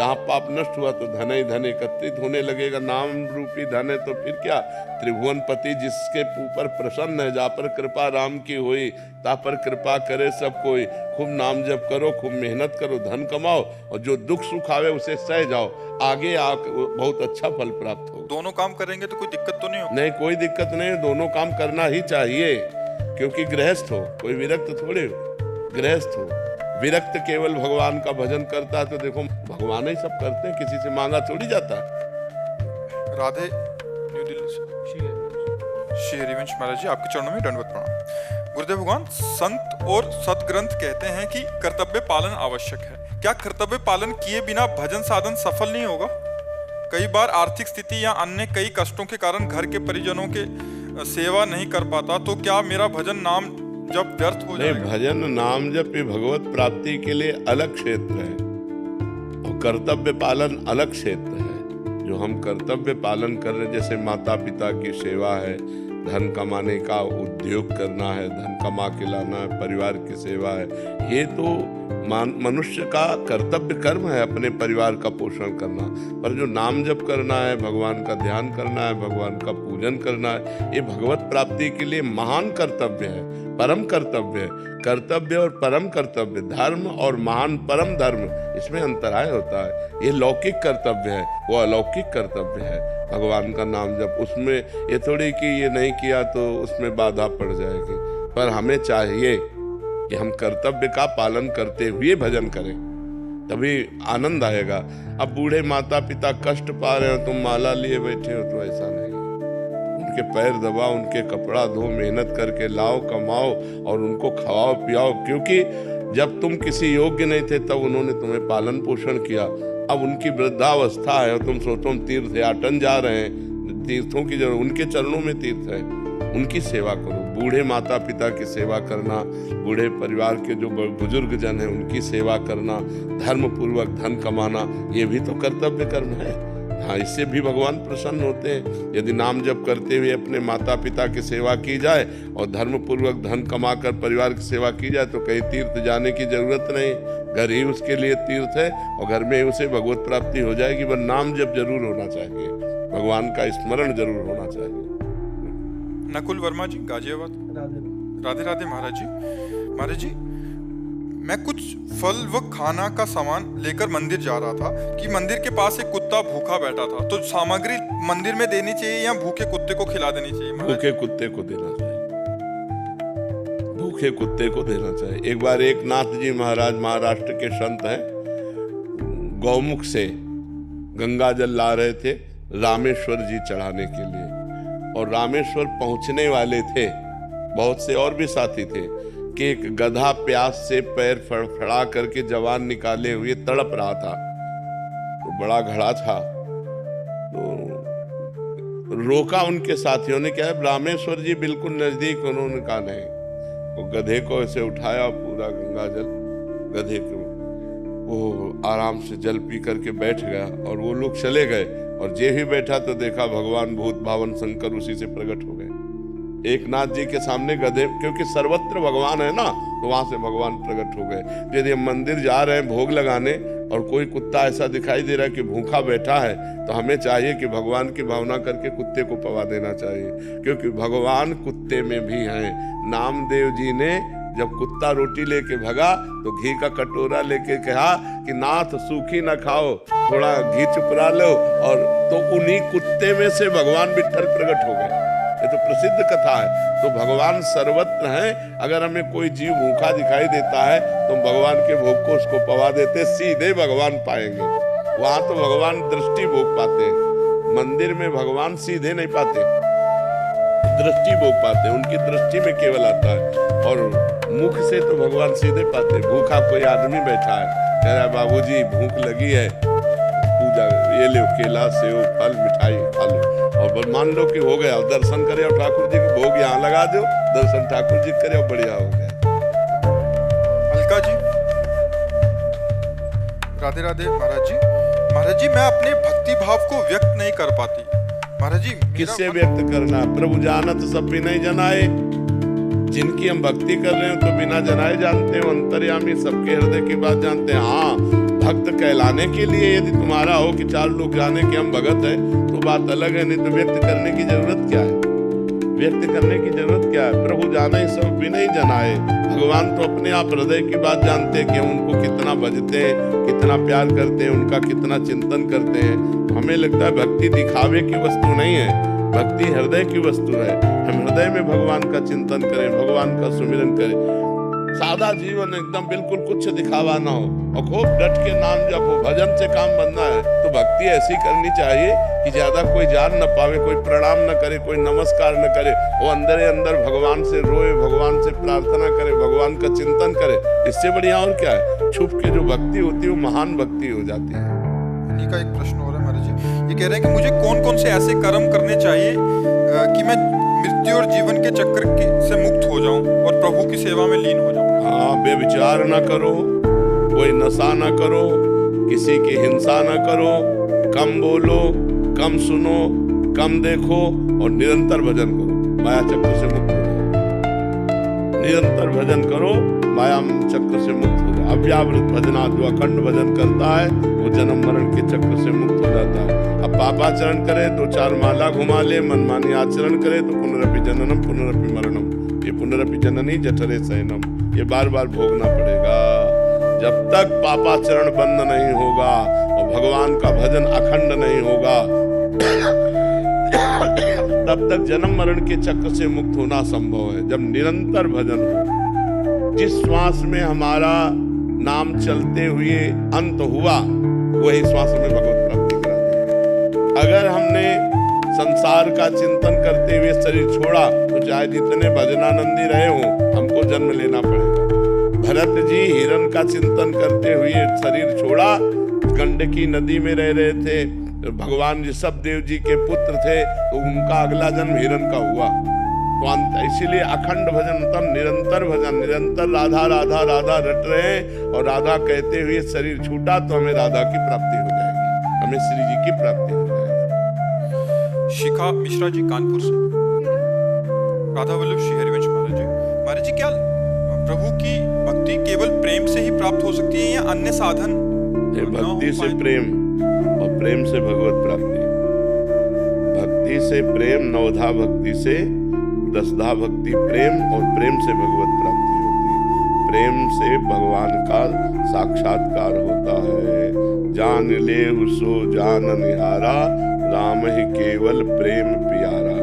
जहाँ पाप नष्ट हुआ तो धन ही धन एकत्रित होने लगेगा। नाम रूपी धन है तो फिर क्या, त्रिभुवनपति जिसके ऊपर प्रसन्न है, जहाँ पर कृपा राम की हुई ता पर कृपा करे सब कोई। खूब नाम जप करो, खूब मेहनत करो, धन कमाओ, और जो दुख सुख आवे उसे सह जाओ, आगे बहुत अच्छा फल प्राप्त हो। दोनों काम करेंगे तो कोई दिक्कत तो नहीं हो? नहीं, कोई दिक्कत नहीं, दोनों काम करना ही चाहिए, क्योंकि गृहस्थ हो, कोई विरक्त थोड़े हो, गृहस्थ हो। विरक्त केवल भगवान का भजन करता है तो देखो भगवान ही सब करते हैं, किसी से मांगा थोड़ी जाता है। राधे न्यू दिल्ली श्री हरिवंश महाराज जी, आपके चरणों में दंडवत प्रणाम। गुरुदेव भगवान, संत और सतग्रंथ कहते हैं कि कर्तव्य पालन आवश्यक है। क्या कर्तव्य पालन किए बिना भजन साधन सफल नहीं होगा? कई बार आर्थिक स्थिति या अन्य कई कष्टों के कारण घर के परिजनों के सेवा नहीं कर पाता, तो क्या मेरा भजन नाम जब व्यर्थ हो जाएगा? भजन नाम जप ये भगवत प्राप्ति के लिए अलग क्षेत्र है, और कर्तव्य पालन अलग क्षेत्र है। जो हम कर्तव्य पालन कर रहे, जैसे माता पिता की सेवा है, धन कमाने का उद्योग करना है, धन कमा के लाना है, परिवार की सेवा है, ये तो मनुष्य का कर्तव्य कर्म है, अपने परिवार का पोषण करना। पर जो नाम जप करना है, भगवान का ध्यान करना है, भगवान का पूजन करना है, ये भगवत प्राप्ति के लिए महान कर्तव्य है, परम कर्तव्य है। कर्तव्य और परम कर्तव्य, धर्म और महान परम धर्म, इसमें अंतराय होता है। ये लौकिक कर्तव्य है, वो अलौकिक कर्तव्य है। भगवान का नाम जप, उसमें ये थोड़ी कि ये नहीं किया तो उसमें बाधा पड़ जाएगी। पर हमें चाहिए कि हम कर्तव्य का पालन करते हुए भजन करें, तभी आनंद आएगा। अब बूढ़े माता पिता कष्ट पा रहे हो, तुम माला लिए बैठे हो, तो ऐसा नहीं। उनके पैर दबाओ, उनके कपड़ा धो, मेहनत करके लाओ, कमाओ और उनको खवाओ पियाओ, क्योंकि जब तुम किसी योग्य नहीं थे तब उन्होंने तुम्हें पालन पोषण किया। अब उनकी वृद्धावस्था है और तुम सोचो हम तीर्थ याटन जा रहे हैं, तीर्थों की जरूरत, उनके चरणों में तीर्थ है, उनकी सेवा करो। बूढ़े माता पिता की सेवा करना, बूढ़े परिवार के जो बुजुर्ग जन हैं उनकी सेवा करना, धर्म पूर्वक धन कमाना, ये भी तो कर्तव्य कर्म है। हाँ, इससे भी भगवान प्रसन्न होते हैं। यदि नाम जप करते हुए अपने माता पिता की सेवा की जाए और धर्म पूर्वक धन कमाकर परिवार की सेवा की जाए, तो कहीं तीर्थ जाने की जरूरत नहीं, घर ही उसके लिए तीर्थ है और घर में ही उसे भगवत प्राप्ति हो जाएगी। पर नाम जप जरूर होना चाहिए, भगवान का स्मरण जरूर होना चाहिए। नकुल वर्मा जी, गाजियाबाद। राधे राधे महाराज जी। महाराज जी, मैं कुछ फल व खाना का सामान लेकर मंदिर जा रहा था कि मंदिर के पास एक कुत्ता भूखा बैठा था, तो सामग्री मंदिर में देनी चाहिए या भूखे कुत्ते को खिला देनी चाहिए? भूखे कुत्ते को देना चाहिए, भूखे कुत्ते को देना चाहिए। एक बार एक नाथ जी महाराज, महाराष्ट्र के संत हैं, गौमुख से गंगा जल ला रहे थे रामेश्वर जी चढ़ाने के लिए, और रामेश्वर पहुंचने वाले थे, बहुत से और भी साथी थे, कि एक गधा प्यास से पैर फड़फड़ा करके जवान निकाले हुए तड़प रहा था। तो बड़ा घड़ा था, तो रोका उनके साथियों ने, क्या है रामेश्वर जी बिल्कुल नजदीक, उन्होंने कहा नहीं। वो गधे को ऐसे उठाया, पूरा गंगा जल गधे को, वो आराम से जल पी करके बैठ गया और वो लोग चले गए। और जे ही बैठा तो देखा भगवान भूत भावन शंकर उसी से प्रकट हो गए एक नाथ जी के सामने गधे, क्योंकि सर्वत्र भगवान है ना, तो वहां से भगवान प्रकट हो गए। यदि हम मंदिर जा रहे हैं भोग लगाने और कोई कुत्ता ऐसा दिखाई दे रहा है कि भूखा बैठा है, तो हमें चाहिए कि भगवान की भावना करके कुत्ते को पवा देना चाहिए, क्योंकि भगवान कुत्ते में भी हैं। नामदेव जी ने जब कुत्ता रोटी लेके भगा तो घी का कटोरा लेके कहा कि नाथ सूखी ना खाओ, थोड़ा घी चुपरा लो, और तो उन्हीं कुत्ते में से भगवान विट्ठल प्रकट हो गए। ये तो प्रसिद्ध कथा है। तो भगवान सर्वत्र हैं। अगर हमें कोई जीव भूखा दिखाई देता है तो भगवान के भोग को उसको पवा देते, सीधे भगवान पाएंगे। वहां तो भगवान दृष्टि भोग पाते हैं, मंदिर में भगवान सीधे नहीं पाते, दृष्टि भोग पाते हैं, उनकी दृष्टि में केवल आता है। और मुख से तो भगवान सीधे पाते। भूखा कोई आदमी बैठा है, कह रहा है बाबूजी भूख लगी है, पूजा ये लो, केला सेव फल मिठाई खा लो, और मान लो कि हो गया, दर्शन करे और ठाकुर जी के भोग यहाँ लगा दो, दर्शन ठाकुर जी करे और बढ़िया हो गया। अलका जी, राधे राधे महाराज जी। महाराज जी, मैं अपने भक्ति भाव को व्यक्त नहीं कर पाती। महाराज जी, किससे व्यक्त करना? प्रभु जानत सब भी नहीं जनाए। जिनकी हम भक्ति कर रहे हैं तो बिना जनाए जानते हो, अंतर्यामी सबके हृदय की बात जानते हैं। हाँ, भक्त कहलाने के लिए यदि तुम्हारा हो कि 4 लोग जाने कि हम भगत हैं तो बात अलग है, नहीं तो व्यक्त करने की जरूरत क्या है? व्यक्त करने की जरूरत क्या है? प्रभु जाने सब विनय जनाए। भगवान तो अपने आप हृदय की बात जानते हैं कि हम उनको कितना भजते हैं, कितना प्यार करते हैं, उनका कितना चिंतन करते हैं। हमें लगता है भक्ति दिखावे की वस्तु नहीं है, भक्ति हृदय की वस्तु है। हम हृदय में भगवान का चिंतन करें, भगवान का सुमिरन करें। सादा जीवन एकदम बिल्कुल कुछ दिखावा ना हो और खूब डट के नाम जपो, भजन से काम बनना है तो भक्ति ऐसी करनी चाहिए कि ज्यादा कोई जान न पावे, कोई प्रणाम न करे, कोई नमस्कार न करे, वो अंदर ही अंदर भगवान से रोए, भगवान से प्रार्थना करे, भगवान का चिंतन करे। इससे बढ़िया और क्या है? छुप के जो भक्ति होती है वो महान भक्ति हो जाती है। इन्हीं का एक प्रश्न हो रहा है महाराज जी, ये कह रहे हैं कि मुझे कौन कौन से ऐसे कर्म करने चाहिए कि मैं मृत्यु और जीवन के चक्कर से मुक्त हो जाऊं और प्रभु की सेवा में लीन हो जाऊं? हाँ, बेविचार ना करो, कोई नशा ना करो, किसी की हिंसा ना करो, कम बोलो, कम सुनो, कम देखो और निरंतर भजन करो, माया चक्र से मुक्त हो जाओ। निरंतर भजन करो, माया चक्र से मुक्त हो जाओ। अव्यावृत भजना, जो अखंड भजन करता है वो जन्म मरण के चक्र से मुक्त हो जाता है। अब पापाचरण करे, 2-4 माला घुमा ले, मनमानी आचरण करे तो पुनरपि जननम पुनरपि मरणम, ये पुनरपि जननी जठरे शयनम, ये बार बार भोगना पड़ेगा। जब तक पापाचरण बंद नहीं होगा और भगवान का भजन अखंड नहीं होगा तब तक जन्म मरण के चक्र से मुक्त होना संभव है। जब निरंतर भजन हो, जिस श्वास में हमारा नाम चलते हुए अंत हुआ वही श्वास में भगवत प्राप्ति करा देगा। अगर हमने संसार का चिंतन करते हुए शरीर छोड़ा तो चाहे जितने भजनानंदी रहे हो हमको जन्म लेना पड़ेगा। भरत जी हिरण का चिंतन करते हुए शरीर छोड़ा, गंडकी नदी में रह रहे थे, भगवान ऋषभ देव जी के पुत्र थे तो उनका अगला जन्म हिरण का हुआ। तो इसीलिए अखंड भजन तब निरंतर भजन, निरंतर राधा राधा राधा रट रहे और राधा कहते हुए शरीर छूटा तो हमें राधा की प्राप्ति हो जाएगी, हमें श्री जी की प्राप्ति हो जाएगी। शिखा मिश्रा जी कानपुर से, राधा वल्लभ श्री हरिवंश महाराज जी, महाराज जी क्या प्रभु की भक्ति केवल प्रेम से ही प्राप्त हो सकती है या अन्य साधन? भक्ति से प्रेम और प्रेम से भगवत प्राप्ति, भक्ति से प्रेम, नवधा भक्ति से दसधा भक्ति प्रेम और प्रेम से भगवत प्राप्ति होती है। प्रेम से भगवान का साक्षात्कार होता है। जान ले सो जान निहारा, राम ही केवल प्रेम प्यारा।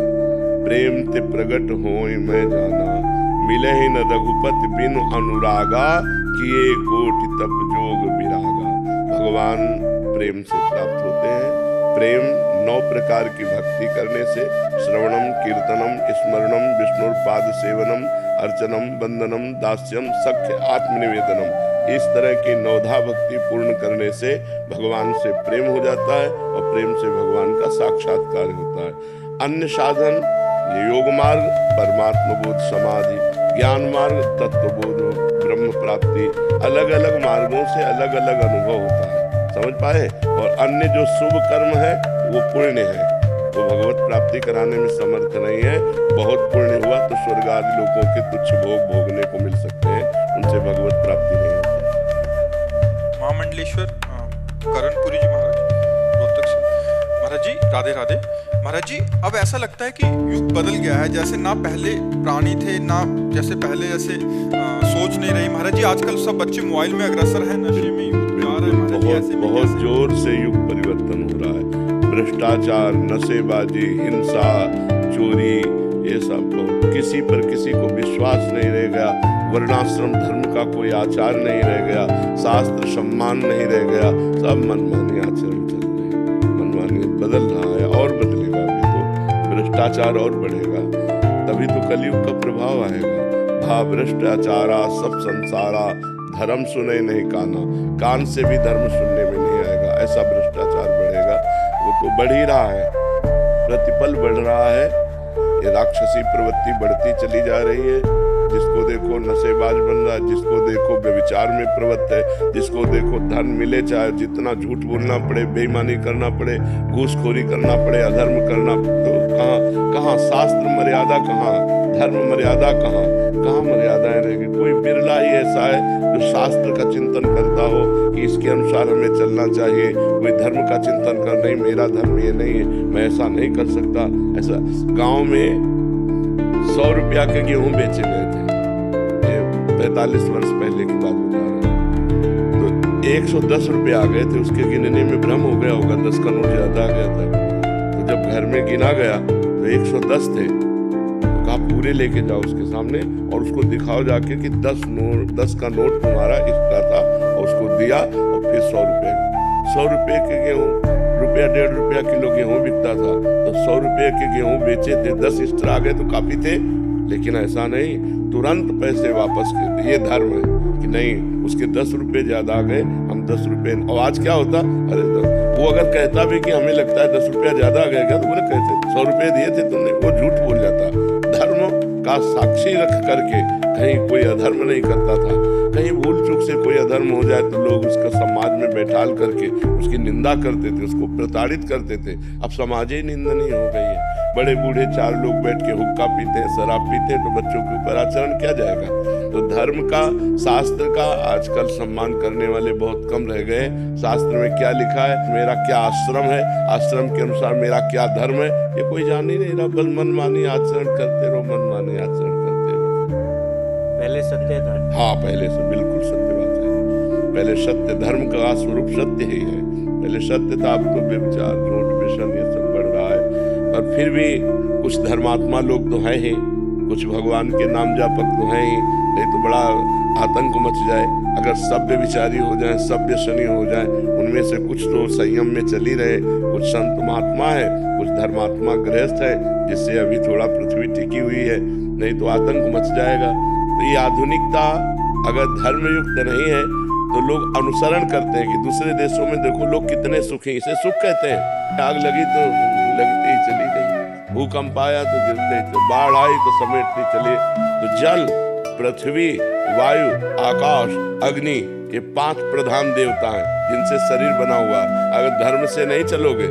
प्रेम ते प्रगट होय मैं जाना, मिले ही न रघुपति बिनु अनुरागा, किए कोटि तप जोग विरागा। भगवान प्रेम से प्राप्त होते हैं। प्रेम 9 प्रकार की भक्ति करने से, श्रवणम, कीर्तनम, स्मरणम, विष्णुपाद सेवनम, अर्चनम, वंदनम, दास्यम, सख्य, आत्मनिवेदनम, इस तरह की 9धा भक्ति पूर्ण करने से भगवान से प्रेम हो जाता है और प्रेम से भगवान का साक्षात्कार होता है। अन्य साधन योग मार्ग, परमात्म बोध, समाधि, ज्ञान मार्ग, तत्व बोध, ब्रह्म प्राप्ति, अलग अलग मार्गों से अलग अलग अनुभव होता है, समझ पाए। और अन्य जो शुभ कर्म है वो पुण्य है, वो भगवत प्राप्ति कराने में समर्थ नहीं है। बहुत पुण्य हुआ तो स्वर्ग आदि लोगों के तुच्छ भोग भोगने को मिल सकते हैं, उनसे भगवत प्राप्ति नहीं होती। महामंडलेश्वर करणपुरी जी महाराज रोहतक से, महाराज जी राधे राधे। महाराज जी अब ऐसा लगता है कि युग बदल गया है, जैसे ना पहले प्राणी थे ना जैसे पहले जैसे सोच नहीं रही। महाराज जी आजकल सब बच्चे मोबाइल में अग्रसर हैं, नशे में बहुत जोर से युग परिवर्तन हो रहा है। भ्रष्टाचार, नशेबाजी, हिंसा, चोरी, ये सब बहुत, किसी पर किसी को विश्वास नहीं रह गया। वर्णाश्रम धर्म का कोई आचार नहीं रह गया, शास्त्र सम्मान नहीं रह गया, सब मनमानी आचरण चल रहे हैं। मनमानी बदल रहा है और बदलेगा भी, तो भ्रष्टाचार और बढ़ेगा, तभी तो कलयुग का प्रभाव आएगा। भा भ्रष्टाचारा सब संसारा, धर्म सुने नहीं काना, कान से भी धर्म सुनने में नहीं आएगा, ऐसा भ्रष्टाचार बढ़ेगा। वो तो बढ़ ही रहा है, प्रतिपल बढ़ रहा है। ये राक्षसी प्रवृत्ति बढ़ती चली जा रही है। जिसको देखो नशेबाज बन रहा है, जिसको देखो व्यभिचार में प्रवृत्त है, जिसको देखो धन मिले चाहे जितना झूठ बोलना पड़े, बेईमानी करना पड़े, घूसखोरी करना पड़े, अधर्म करना, तो कहाँ शास्त्र मर्यादा, कहाँ धर्म मर्यादा, कहाँ मर्यादाएं रहेगी। कोई बिरला ही ऐसा है जो शास्त्र का चिंतन करता हो कि इसके अनुसार हमें चलना चाहिए। कोई धर्म का चिंतन कर, नहीं मेरा धर्म ये नहीं है, मैं ऐसा नहीं कर सकता। ऐसा गांव में 100 रुपया के गेहूं बेचे गए थे, 45 वर्ष पहले की बात बता रहा हूँ। तो 110 रुपये आ गए थे, उसके गिनने में भ्रम हो गया होगा, 10 का नोट ज्यादा आ गया था। तो जब घर में गिना गया तो 110 थे, तो कहा पूरे लेके जाओ उसके सामने और उसको दिखाओ जाके कि 10 का नोट तुम्हारा इसका था, और उसको दिया। और फिर 100 रुपये के गेहूं, रुपया 1.5 रुपया किलो गेहूं बिकता था, तो 100 रुपये के गेहूं बेचे थे, 10 एक्स्ट्रा आ गए तो काफी थे। लेकिन ऐसा नहीं, तुरंत पैसे वापस कर दिए। ये धर्म है कि नहीं, उसके 10 रुपये ज्यादा आ गए, हम 10 रुपये। और आज क्या होता, अरे वो अगर कहता भी कि हमें लगता है 10 रुपया ज्यादा आ गया, तो बोले कहते 100 रुपये दिए थे तुमने, वो झूठ बोल जाता। धर्म का साक्षी रख करके कहीं कोई अधर्म नहीं करता था। कहीं भूल चूक से कोई अधर्म हो जाए तो लोग उसका समाज में बैठाल करके उसकी निंदा करते थे, उसको प्रताड़ित करते थे। अब समाज ही निंदनीय हो गई है। बड़े बूढ़े 4 लोग बैठ के हुक्का पीते हैं, शराब पीते हैं, तो बच्चों के ऊपर आचरण किया जाएगा। तो धर्म का, शास्त्र का आजकल सम्मान करने वाले बहुत कम रह गए। शास्त्र में क्या लिखा है, मेरा क्या आश्रम है, आश्रम के अनुसार मेरा क्या धर्म है, ये कोई जान ही नहीं रहा। बस मनमानी आचरण करते रहो, मनमानी आचरण करते रहो। पहले सत्य था। हाँ, पहले से बिल्कुल सत्य बात है। पहले सत्य, धर्म का स्वरूप सत्य ही है। पहले सत्य था, अब तो व्यभिचार, झूठ, व्यसन, ये सब बढ़ रहा है। और फिर भी कुछ धर्मात्मा लोग तो हैं ही, कुछ भगवान के नाम जापक तो हैं ही, नहीं तो बड़ा आतंक मच जाए अगर सब व्यभिचारी हो जाए, सब व्यसनी हो जाए। उनमें से कुछ तो संयम में चली रहे, कुछ संत महात्मा है, कुछ धर्मात्मा गृहस्थ है, जिससे अभी थोड़ा पृथ्वी टिकी हुई है, नहीं तो आतंक मच जाएगा। तो ये आधुनिकता अगर धर्मयुक्त नहीं है तो लोग अनुसरण करते हैं कि दूसरे देशों में देखो लोग कितने सुखी, इसे सुख कहते हैं। आग लगी तो लगती ही चली गई, भूकंप आया तो गिरते ही, बाढ़ आई तो समेटती चली। तो जल, पृथ्वी, वायु, आकाश, अग्नि, ये 5 प्रधान देवता हैं जिनसे शरीर बना हुआ है। अगर धर्म से नहीं चलोगे